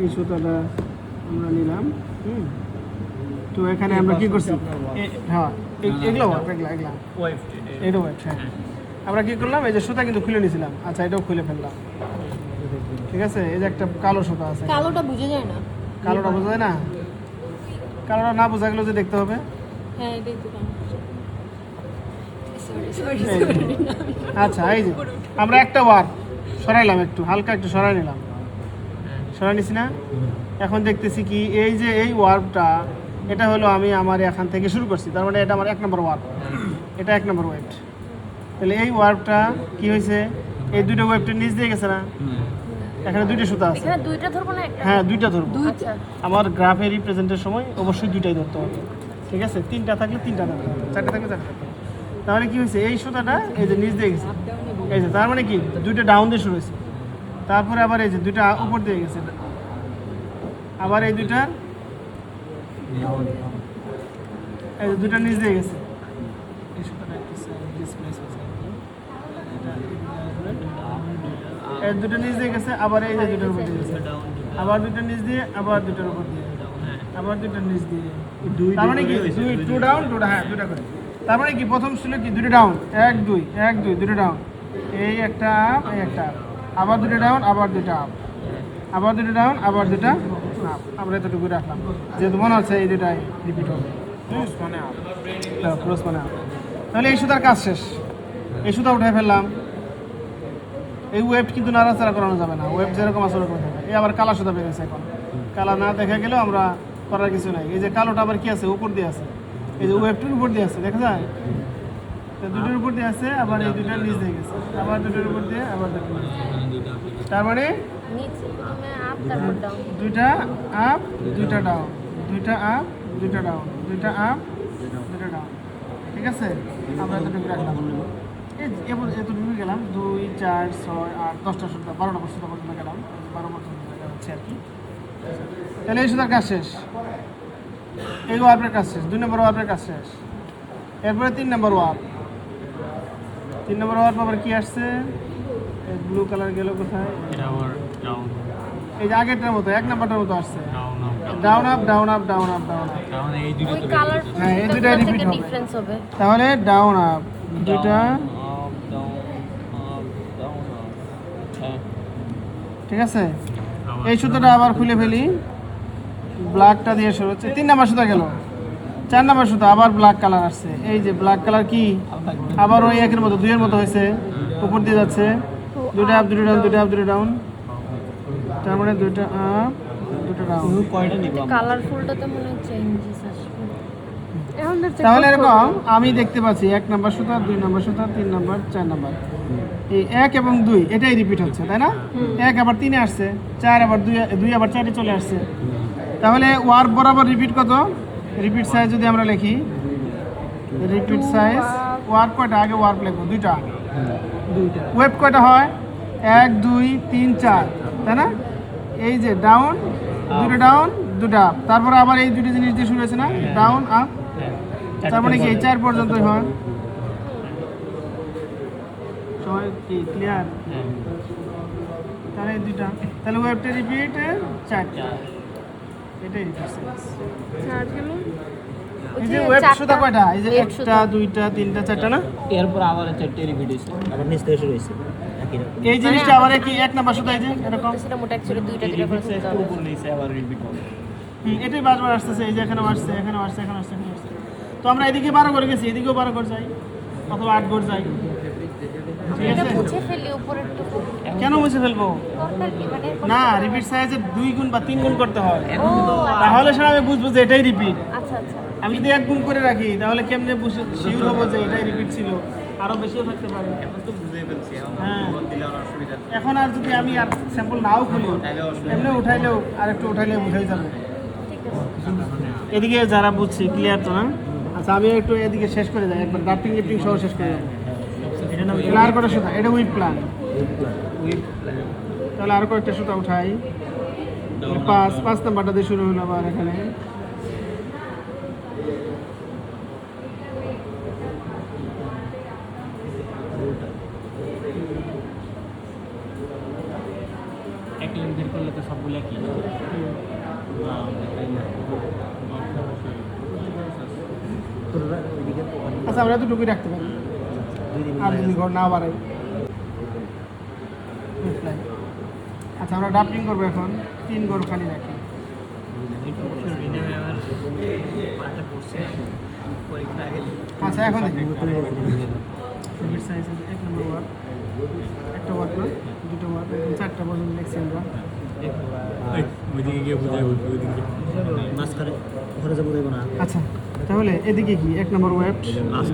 এই সুতাটা আমরা নিলাম। তো এখানে আমরা কি করছি, হ্যাঁ এগুলো এগুলা এটা ওয়েট। হ্যাঁ আমরা কি করলাম, এই যে সুতা কিন্তু খুলে নিয়েছিলাম। আচ্ছা এটাও খুলে ফেললাম। ঠিক আছে, এই যে একটা কালো সুতা আছে। কালোটা বুঝা যায় না। কালোটা বোঝা যায় না? কালোটা না বোঝা গেলেও যে দেখতে হবে। হ্যাঁ এটাই তো আচ্ছা এই যে আমরা একটা ওয়ার সরাইলাম, একটু হালকা একটু সরাই নিলাম, সরাই নিছি না? এখন দেখতেছি কি, এই যে এই ওয়ার্বটা এটা হলো আমি আমার এখান থেকে শুরু করছি, তার মানে এটা আমার 1 নম্বর ওয়ার্ব, এটা 1 নম্বর ওয়েট। তাহলে এই ওয়ার্বটা কি হয়েছে, এই দুটো ওয়েবটা নিচ দিয়ে গেছে না? এখানে দুইটা সুতা আছে। এখানে দুইটা ধরবো না একটা? হ্যাঁ দুইটা ধরবো। আচ্ছা আমার গ্রাফে রিপ্রেজেন্টের সময় অবশ্যই দুইটাই ধরতে হবে। ঠিক আছে, 3টা থাকলে 3টা ধরতে হবে, 4টা থাকলে 4টা ধরতে হবে। তাহলে কি হয়েছে, এই সুতাটা এই যে নিচ দিয়ে গেছে, এই যে তার মানে কি দুইটা ডাউন দিয়ে শুরু হয়েছে, তারপরে আবার এই যে দুইটা উপর দিয়ে গেছে, আবার এই দুইটা এই যে দুইটা নিচ দিয়ে গেছে। এই সুতাটা একটু ডিসপ্লেস হয়েছে, এই দুটো নিচ দিয়ে গেছে, আবার এই যে দুটোর উপর দিয়ে গেছে, আবার দুটো নিচ দিয়ে, আবার দুটোর উপর দিয়ে, আবার দুটো নিচ দিয়ে। তার মানে কি টু ডাউন টুটা, হ্যাঁ দুটা করে। তার মানে কি প্রথম ছিল কি দুটো ডাউন, 1 2 1 2 দুটো ডাউন, এই একটা আপ, এই একটা আপ, আবার দুটো ডাউন, আবার দুটো আপ, আবার দুটো ডাউন, আবার দুটা আপ। আমরা এতটুকু রাখলাম, যেহেতু মনে হচ্ছে এই দুটাই রিপিট হবে। ক্রস মানে আপ। তাহলে এই সুতার কাজ শেষ। এই সুতা উঠে ফেললাম। এই ওয়েব কিন্তু নাড়াচাড়া করানো যাবে না, ওয়েব যেরকম আছে ওরকম থাকবে। এই আবার কালা সুতা বেরিয়েছে, এখন কালা না দেখা গেলেও আমরা করার কিছু নাই। এই যে কালোটা আবার কি আছে, উপর দিয়ে আছে, এই যে ওয়েবটির উপর দিয়ে আছে, দেখা যায় দুটোর উপর দিয়ে আছে, আবার এই দুটোর নিচ দিয়ে গেছে, আবার দুটোর উপর দিয়ে, আবার দুটোর নিচ দিয়ে। তার মানে নিচে প্রথমে আপ তারপর ডাউন, দুইটা আপ দুইটা ডাউন, দুইটা আপ দুইটা ডাউন, দুইটা আপ দুইটা ডাউন। ঠিক আছে, আমরা এতটুকু রাখলাম। এতটুকু গেলাম, 2 4 6 8 10টা সুতা, 12টা সুতা পর্যন্ত গেলাম, 12 পর্যন্ত হচ্ছে আর কি। তাহলে এই সুতার কাজ শেষ, এই ওয়ার্পের কাজ শেষ, 2 নম্বর ওয়ার্পের কাজ শেষ। এরপরে 3 নম্বর ওয়ার্প। 3 নম্বর ওয়ার্প আবার কি আসছে, ব্লু কালার গেল কোথায়, এই যে আগেরটার মতো 1 নম্বরটার মতো আসছে, down up down up down up down up. ওই কালার হ্যাঁ এই দুটাই রিপিট হবে, ডিফারেন্স হবে। তাহলে ডাউন আপ দুইটা। ঠিক আছে, এই সুতোটা আবার খুলে ফেলি, ব্ল্যাকটা দিয়ে শুরু হচ্ছে। 3 নম্বর সুতা গেল, 4 নম্বর সুতা আবার ব্ল্যাক কালার আসছে। এই যে ব্ল্যাক কালার কি, আবার ওই একের মতো 2 এর মতো হয়েছে, উপর দিয়ে যাচ্ছে, দুইটা আপ দুটো ডাউন, দুইটা আপ দুটো ডাউন, তার মানে দুইটা আপ দুটো ডাউন। কালারফুলটাতে মনে হয় চেঞ্জেস আসবে। তাহলে এরকম আমি দেখতে পাচ্ছি 1 নম্বর সুতা, 2 নম্বর সুতা, 3 নম্বর, 4 নম্বর, এই 1 এবং 2 এটাই রিপিট হচ্ছে, তাই না? 1 আবার 3 এ আসছে, 4 আবার 2 আবার 4 এ চলে আসছে। তাহলে ওয়ার্ব বরাবর রিপিট কত, রিপিট সাইজ যদি আমরা লিখি, রিপিট সাইজ ওয়ার্ব কয়টা, আগে ওয়ার্ব লিখবো দুইটা, ওয়েব কয়টা হয়, 1 2 3 4, তাই না? এই যে ডাউন, দুটো ডাউন দুটো আপ, তারপরে আবার এই দুটো জিনিস দিয়ে শুরু হয়েছে না, ডাউন আপ, তার মানে কি এই 4 পর্যন্তই হয়। সবাই কি ক্লিয়ার? তাহলে এই দুইটা, তাহলে ওয়েবটা রিপিট 4টা, এটাই রিপিট সাইজ। এই যে ওয়েব সুতা কয়টা, এই যে 1টা 2টা 3টা 4টা না, এরপর আবার 4টে রিপিট হয়েছে, আবার নিচ থেকে শুরু হয়েছে একই রকম। এই জিনিসটা আবার কি 1 নাম্বার সুতা, এই যে এরকম সেটা মোটা অ্যাকচুয়ালি দুইটা দুইটা করে সুতা হবে। উপর নিচে আবার রিপিট হবে। এটাই বারবার আসতেছে, এই যে এখানে আসছে, এখানে আসছে, এখানে আসছে, এখানে আসছে। তো আমরা এদিকে 12 করে গেছি, এদিকেও 12 করে যাই, অথবা 8 করে যাই। ঠিক এটা আছে, মুছে ফেলি উপরেরটুকু। কেন মুছে ফেলবো দরকার কি, মানে না, রিপিট সাইজে 2 গুণ বা 3 গুণ করতে হয়, ও তাহলে সেটা আমি বুঝবো যে এটাই রিপিট। আচ্ছা আচ্ছা। আমি যদি 1 গুণ করে রাখি তাহলে কেমনে শিওর হবো যে এটাই রিপিট ছিল, আরো বেশিও থাকতে পারে। এখন তো বুঝে ফেলছি, হ্যাঁ। এখন দিলে আর অসুবিধা নেই। এখন আর যদি আমি আর স্যাম্পল নাও খুলি, এমনি উঠাইলেও আর একটু উঠাইলে বুঝাই যাবে। এদিকে যারা বুঝছি ক্লিয়ার তো না? আচ্ছা আমি একটু এদিকে শেষ করে যাই, একবার ড্রাফটিং লিফটিং সহ শেষ করে যাই। প্ল্যান কটা সুতা, এটা উইথ প্ল্যান। তাহলে আরো কয়েকটা সুতা উঠাই, 5 নাম্বারটা দিয়ে শুরু হলো আবার এখানে। এক লিঙ্ক বের করলে তো সবগুলো কি আচ্ছা আমরা এতটুকুই রাখতে পারি, আর যদি ঘর না বাড়াই। আচ্ছা আমরা ডাবলিং করবো এখন, 3 ঘর খালি রাখি। আচ্ছা এখন দেখি সাইজ 1 নম্বর ওয়ার্ড, একটা ওয়ার্ড না, 2টা ওয়ার্ড, 4টা পর্যন্ত লিখছি আমরা। ওইদিকে গিয়ে বুঝাই ওইদিকে মাঝখানে ওখানে যাবো দেবো না। আচ্ছা তাহলে এদিকে কি 1 নম্বর ওয়েব,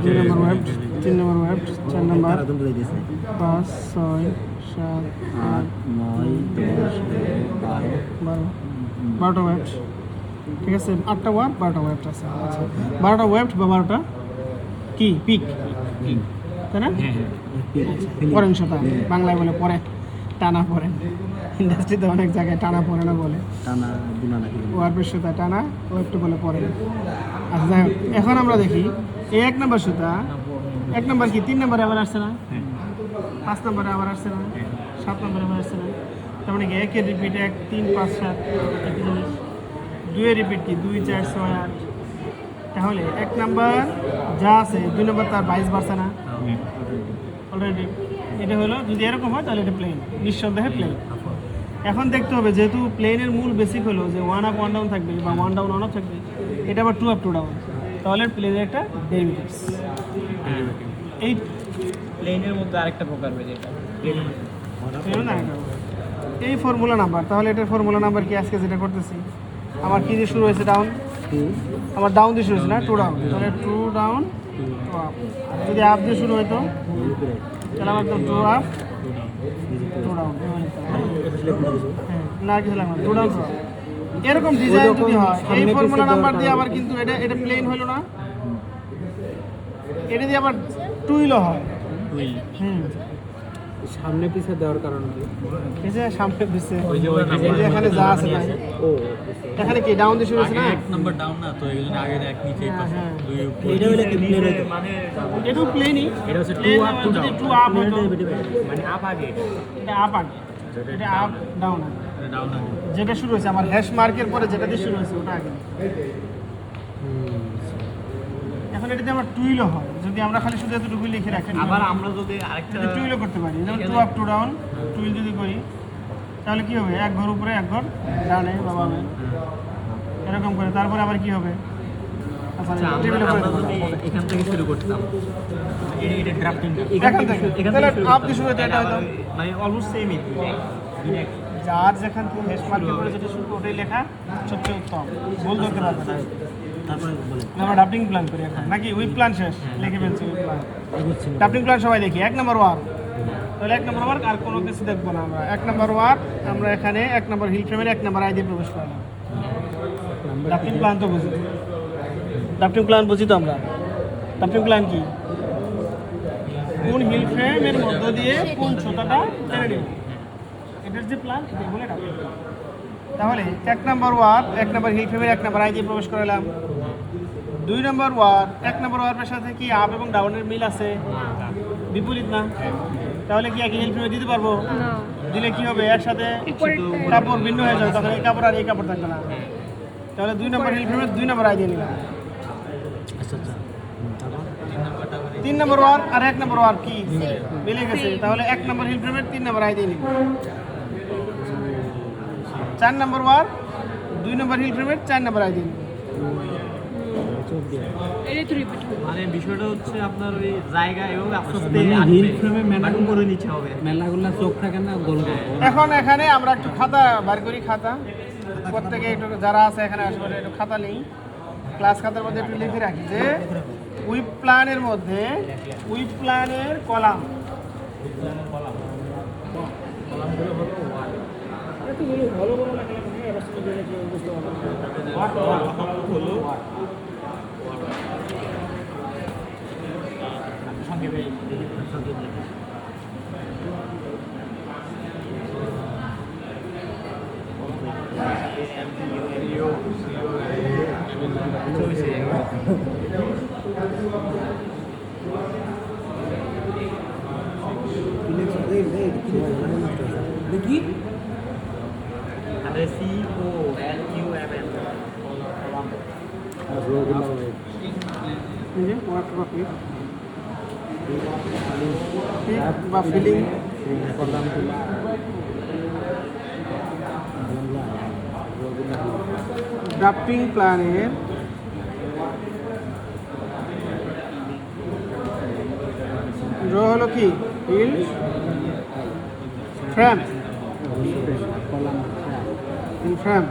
2 নম্বর ওয়েব, 3 নম্বর ওয়েব, 4 নম্বর, 5, 6, 7, 8, 9, 10, 12, 12টা ওয়েব, ঠিক আছে। 8টা ওয়ার্ড, 12টা ওয়েব আছে। আচ্ছা 12টা ওয়েব বা 12টা কি পিক, তাই না? পরেন সেটা বাংলায় বলে পরে, টানা পরে। ইন্ডাস্ট্রিতে অনেক জায়গায় টানা পরে না বলে, টানা বুনা নাকি ওয়ার্পের সুতা টানা, ওয়েবটা বলে পরে। আচ্ছা যাই হোক, এখন আমরা দেখি এই 1 নম্বর সুতা, 1 নম্বর কি 3 নম্বরে আবার আসছে না, 5 নম্বরে আবার আসছে না, 7 নম্বরে আবার আসছে না। তার মানে কি 1 এর রিপিট 1, 3, 5, 7, 2 এর রিপিট কি 2, 4, 6, 8। তাহলে 1 নম্বর যা আছে 2 নম্বর তার 22 বাড়ছে না অলরেডি। এটা হলো যদি এরকম হয় তাহলে এটা প্লেন, নিঃসন্দেহে প্লেন। এখন দেখতে হবে যেহেতু প্লেনের মূল বেসিক হলো যে 1 আপ 1 ডাউন থাকবে বা 1 ডাউন 1 আপ থাকবে, এটা আবার 2 আপ 2 ডাউন, তাহলে প্লেনের একটা ডেরিভেটিভস। এই প্লেনের মধ্যে আরেকটা প্রকার হয়ে যায় এই ফর্মুলা নাম্বার, তাহলে এটার ফর্মুলা নাম্বার কি আজকে যেটা করতেছি, আমার কি দিয়ে শুরু হয়েছে ডাউন, আমার ডাউন দিয়ে শুরু হয়েছে না 2 ডাউন, তাহলে 2 ডাউন 2 আপ। যদি আপ দিয়ে শুরু হতো তাহলে আমার তো 2 আপ 2 ডাউন, না কিছু লাগবে না, 2 ডাউন 2 আপ। এরকম ডিজাইন যদি হয় এই ফর্মুলা নাম্বার দিয়ে আবার কিন্তু এটা প্লেন হলো না, এটা দিয়ে আবার টুইলও হয়। সামনে পিছে দেওয়ার কারণে এই যে সামনে পিছে এখানে যা আছে তাই, এখানে কি ডাউন দিয়ে শুরু হয়েছে না, 1 নাম্বার ডাউন না, তো এইজন্য আগে এক নিচে পাশে হ্যাঁ। 2 উপরে। এটা হলো কি প্লেন মানে এটাও প্লেনই, এটা হচ্ছে 2 আপ 2 ডাউন, 2 আপ হতো, মানে আপ আগে, এটা আপ আগে, এটা আপ ডাউন আগে। এটা ডাউন আগে। যেটা শুরু হয়েছে আমার হ্যাশ মার্কের পরে যেটা দিয়ে শুরু হয়েছে ওটা আগে। এখন এটাতে আমার টুইলও হয়, যদি আমরা খালি শুধু এতটুকু লিখে রাখি। আবার আমরা যদি আরেকটা যদি টুইলও করতে পারি, যেমন 2 আপ 2 ডাউন, টুইল যদি করি তাহলে কি হবে, 1 ঘর উপরে 1 ঘর ডানে বা বামে, এরকম করে। তারপরে আবার কি হবে, আচ্ছা টেবিলে করে দেবো। এখান থেকে শুরু করতাম, এটা ড্রাফটিং এখান থেকে তাহলে আপ দিয়ে শুরু হতো, এটা হয়তো মানে অলমোস্ট সেমই। যার যেখান থেকে হ্যাশ মার্কের পরে যেটা শুরু ওটাই লেখা সবচেয়ে উত্তম, ভুল ধরতে পারবে না। তারপরে বলে আমরা ডাবলিং প্ল্যান করি এখন, নাকি উইথ প্ল্যান শেষ লিখে ফেলছি উইথ প্ল্যান। ডাবলিং প্ল্যান সবাই দেখি 1 নম্বর ওয়ার্ক, তাহলে 1 নম্বর ওয়ার্ক আর কোনো কিছু দেখবো না আমরা। 1 নম্বর ওয়ার্ক আমরা এখানে 1 নম্বর হিল ফ্রেমের 1 নম্বর আই দিয়ে প্রবেশ করলাম। ডাবলিং প্ল্যান তো বুঝি, ডাবলিং প্ল্যান বুঝি তো আমরা। ডাবলিং প্ল্যান কি, কোন হিল ফ্রেমের মধ্য দিয়ে কোন সুতাটা টেনে নেব, এটার যে প্ল্যান এটাই বলে ডাবলিং প্ল্যান। তাহলে 1 নম্বর ওয়ার্ক 1 নম্বর হিল ফ্রেমের 1 নম্বর আই দিয়ে প্রবেশ করালাম। 2 নম্বর ওয়ার্ক 1 নম্বর ওয়ার্কের সাথে কি আপ এবং ডাউনের মিল আছে, বিপরীত না, তাহলে কি একই হিল ফ্রেমে দিতে পারবো, না দিলে কি হবে একসাথে কাপড় ভিন্ন হয়ে যাবে, তখন এই কাপড় আর এই কাপড় থাকবে না। তাহলে 2 নম্বর হিল ফ্রেমের 2 নম্বর আই দিয়ে নিলাম। আচ্ছা আচ্ছা 3 নম্বর ওয়ার্ক আর 1 নম্বর ওয়ার্ক কি মিলে গেছে, তাহলে 1 নম্বর হিল ফ্রেমের 3 নম্বর আই দিয়ে নিব। 4 নম্বর ওয়ার্ক 2 নম্বর হিল ফ্রেমের 4 নম্বর আই দিয়ে নিব। এটা তো রিপিট হবে। মানে বিষয়টা হচ্ছে আপনার ওই জায়গা এবং হিল ফ্রেমে মেলাগুলো করে নিতে হবে, মেলাগুলো চোখ থাকে না গোল গোল। এখন এখানে আমরা একটু খাতা বার করি, খাতা প্রত্যেকে একটু যারা আছে এখানে আসবে একটু খাতা নেই, ক্লাস খাতার মধ্যে একটু লিখে রাখি যে উইপ প্ল্যানের মধ্যে উইপ প্ল্যানের কলাম, দেখি COLUMN যে ওয়ার্ক বা পিক বা ফিলিং। ড্রাফটিং প্ল্যানের রো হলো কি hill frame, hill frame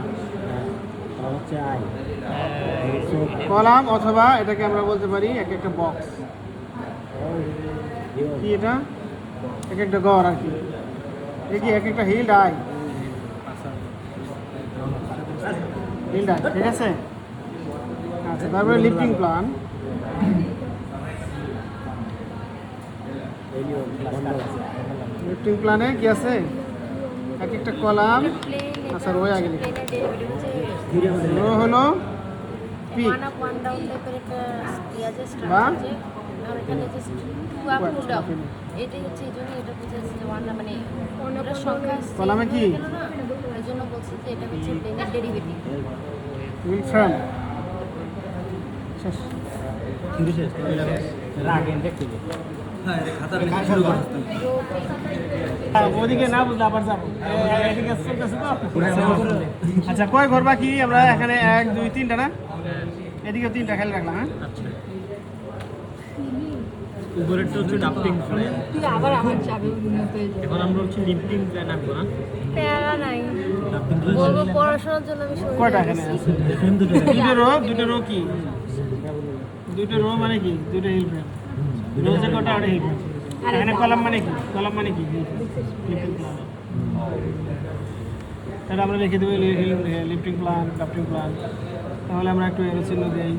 column, অথবা এটাকে আমরা বলতে পারি এক একটা বক্স। কি এটা এক একটা ঘর আর কি, দেখি এক একটা হিল ডাই, হিল ডাই, ঠিক আছে। আচ্ছা, তারপরে লিফটিং প্ল্যান। লিফটিং প্ল্যানে কি আছে এক একটা কলাম। আচ্ছা, রো আগে লিখি। রো হলো peak one up one down টাইপের একটা ইয়া যে বা স্ট্রাকচার যে আর এখানে just two up two down, এটাই হচ্ছে এই জন্য এটা বুঝাচ্ছে যে ওয়ান মানে ওটা সংখ্যা কলামে কি? এই জন্য বলছি যে এটা হচ্ছে প্লেনের ডেরিভেটিভ। হুইল ফ্রেম শেষ। ওদিকে না বুঝলে আবার যাবো। এদিকে চলতেছে তো। আচ্ছা, কয় ঘর বাকি? আমরা এখানে 1 2 3টা না, এদিকে 3টা খেয়াল রাখলাম। হ্যাঁ, উপরেরটা হচ্ছে ডাম্পিং প্ল্যান। তুই আবার আমার চাবি নিতে এখন আমরা হচ্ছে লিফটিং প্ল্যান আঁকবো না। প্যারা নাই বলবো পড়াশোনার জন্য আমি শরীর কয়টা এখানে আছে? দুটো রো কি? দুটো রো মানে কি? দুটো হিল ফ্রেম। রো যে কটা আর হিল ফ্রেম। এখানে কলাম মানে কি? কলাম মানে কি? Lifting plan. তাহলে আমরা লিখে দেবো লিফটিং প্ল্যান, ড্রাফটিং প্ল্যান। তাহলে আমরা একটু এর চিহ্ন দিই।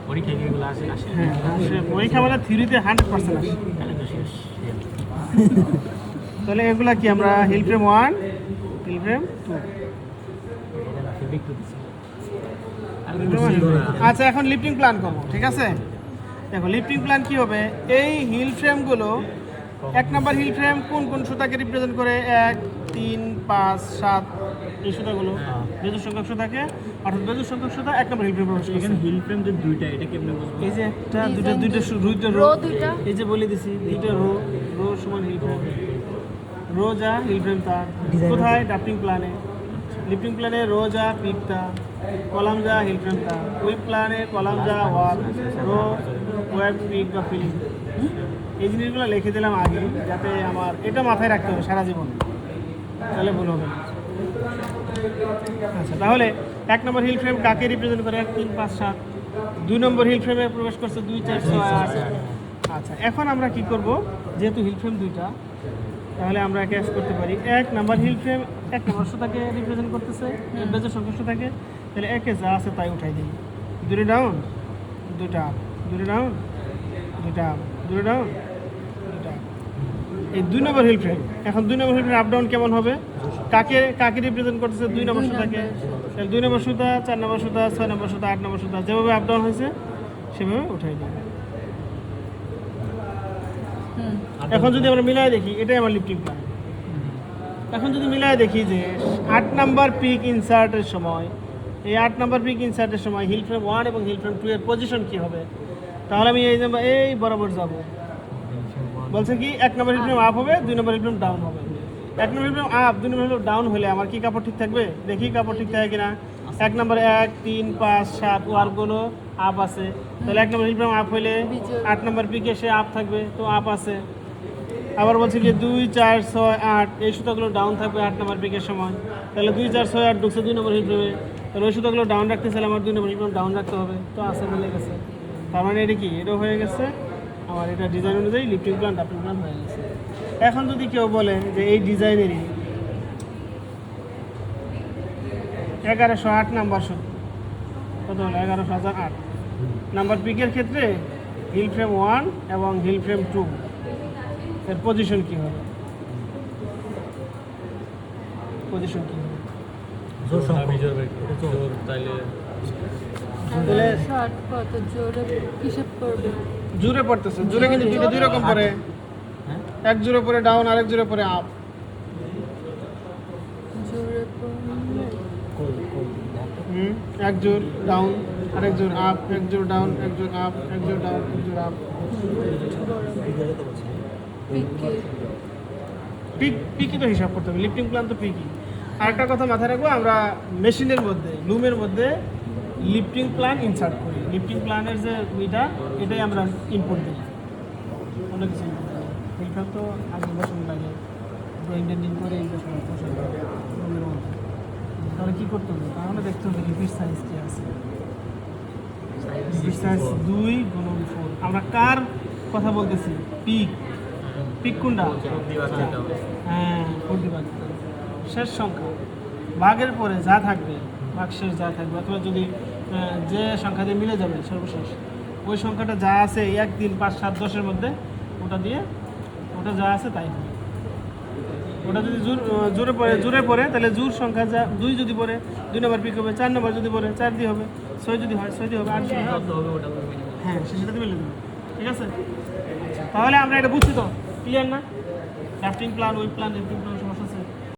পরীক্ষায় যেগুলো আসে আসে হ্যাঁ, পরীক্ষা মানে থিওরিতে 100% আসে। তাহলে তো শেষ। তাহলে এগুলা কি? আমরা হিল ফ্রেম 1, হিল ফ্রেম 2। আচ্ছা, এখন লিফটিং প্ল্যান করবো, ঠিক আছে। দেখো লিফটিং প্ল্যান কি হবে, এই হিল ফ্রেমগুলো 1 নম্বর হিল ফ্রেম কোন কোন সুতাকে রিপ্রেজেন্ট করে? 1 3 5 7 এই সুতাগুলো বেজোড় সংখ্যক সুতাকে, অর্থাৎ বেজোড় সংখ্যক সুতা 1 নম্বর হিল ফ্রেম প্রবেশ করছে। এখানে হিল ফ্রেম যে দুইটা, এটা কেমনে বুঝবো? এই যে একটা দুইটা রো, দুইটা এই যে বলে দিছি দুইটা রো, রো সমান হিল ফ্রেম। রো যা হিল ফ্রেম তার কোথায়? ড্রাফটিং প্ল্যানে। লিফটিং প্ল্যানে রো যা পিক তা, কলাম যা হিল ফ্রেম তা। হুইপ প্ল্যানে কলাম যা ওয়াল, রো ওয়েব পিক বা ফিলিং। এই জিনিসগুলো লিখে দিলাম আগে, যাতে আমার এটা মাথায় রাখতে হবে সারা জীবন, তাহলে ভুল হবে না। আচ্ছা, তাহলে 1 নম্বর হিল ফ্রেম কাকে রিপ্রেজেন্ট করে? 1 3 5 7। 2 নম্বর হিল ফ্রেমে প্রবেশ করছে 2 4 6 8। আচ্ছা, এখন আমরা কি করব, যেহেতু হিল ফ্রেম দুইটা, তাহলে আমরা ক্যাশ করতে পারি 1 নম্বর হিল ফ্রেম 1 নম্বর সুতাকে রিপ্রেজেন্ট করতেছে, বেজোড় সংখ্যক সুতাকে। তাহলে একে যা আছে তাই উঠাই দিই। 2 ডাউন 2টা আপ, 2 ডাউন 2টা আপ, 2 ডাউন 2টা। এই 2 নম্বর হিল ফ্রেম। এখন 2 নম্বর হিল ফ্রেম আপ ডাউন কেমন হবে? কাকে রিপ্রেজেন্ট করতেছে? 2 নম্বর সুতাকে। তাহলে 2 নম্বর সুতা, 4 নম্বর সুতা, 6 নম্বর সুতা, 8 নম্বর সুতা, যেভাবে আপ ডাউন হয়েছে সেভাবে উঠাই দিই। এখন যদি আমরা মিলাই দেখি, এটাই আমার লিফটিং প্ল্যান। এখন যদি মিলাই দেখি যে 8 নাম্বার পিক ইনসার্টের সময়, এই 8 নাম্বার পিক ইনসার্টের সময় হিল ফ্রেম 1 এবং হিল ফ্রেম 2 এর পজিশন কী হবে, তাহলে আমি এই বরাবর যাব। বলছে কি 1 নম্বর হিল ফ্রেম আপ হবে, 2 নম্বর হিল ফ্রেম ডাউন হবে। 1 নম্বর হিল ফ্রেম আপ, 2 নম্বর হিল ফ্রেম ডাউন হলে আমার কি কাপড় ঠিক থাকবে? দেখি কাপড় ঠিক থাকে কিনা। 1 নম্বরে 1 3 5 7 ওয়ার্কগুলো আপ আছে, তাহলে 1 নম্বর হিল ফ্রেম আপ হলে 8 নম্বর পিকে সে আপ থাকবে, তো আপ আছে। আবার বলছে কি 2 4 6 8 এই সুতাগুলো ডাউন থাকবে 8 নম্বর পিকের সময়, তাহলে 2 4 6 8 ঢুকছে 2 নম্বর হিল ফ্রেমে, তাহলে ওই সুতাগুলো ডাউন রাখতে চাইলে আমার 2 নম্বর হিল ফ্রেম ডাউন রাখতে হবে। তো আছে, মিলে গেছে। তার মানে এটা কি? এটাও হয়ে গেছে আমার, এটা ডিজাইন অনুযায়ী লিফটিং প্ল্যান ড্রাফটিং প্ল্যান হয়ে গেছে। এখন যদি কেউ বলে যে এই ডিজাইনেরই 1108 নাম্বার সুত, কত হলো? 11,008 নাম্বার পিকের ক্ষেত্রে হিল ফ্রেম 1 এবং হিল ফ্রেম 2 এর পজিশন কী হবে? পজিশন কী হবে? তাহলে শর্ট কত জোরে হিসাব করবে? জোরে পড়তেছে, জোরে কিন্তু দুটো দুই রকম পড়ে, এক জোরে পড়ে ডাউন, আরেক জোরে পড়ে আপ। জোরে পড়লে এক জোর ডাউন, আরেক জোর আপ, এক জোর ডাউন, এক জোর আপ, এক জোর ডাউন, এক জোর আপ। পিকই তো হিসাব করতে হবে, লিফটিং প্ল্যান তো পিকই। আরেকটা কথা মাথায় রাখবো, আমরা মেশিনের মধ্যে লুমের মধ্যে লিফটিং প্ল্যান ইনসার্ট করি। লিফটিং প্ল্যানের যে এটাই আমরা ইনপুট দিই। অনেক কিছু input দিই। এইখান তো আগে বসানো লাগে, ড্রয়িং ডেন্ডিং করে এই লুমের মধ্যে। তাহলে কী করতে হবে? তাহলে দেখতে হবে রিপিট সাইজ কী আছে। Repeat size 2 × 4। আমরা কার কথা বলতেছি? পিক কোনটা? হ্যাঁ, 40 শেষ সংখ্যা। ভাগের পরে যা থাকবে, ভাগশেষ যা থাকবে, অথবা যদি যে সংখ্যা দিয়ে মিলে যাবে সর্বশেষ, ওই সংখ্যাটা যা আছে 1, 3, 5, 7, 10-এর মধ্যে ওটা দিয়ে ওটা যা আছে তাই হবে। ওটা যদি জোরে পড়ে তাহলে জোর সংখ্যা যা 2 যদি পড়ে 2 নম্বর পিক হবে, 4 নম্বর যদি পড়ে 4 দিয়ে হবে, 6 যদি হয় 6 দিয়ে হবে, 8 যদি হয় হ্যাঁ সেটাতে মিলে দেবে। ঠিক আছে, তাহলে আমরা এটা বুঝছি তো, ক্লিয়ার না? Drafting plan, week plan, lifting plan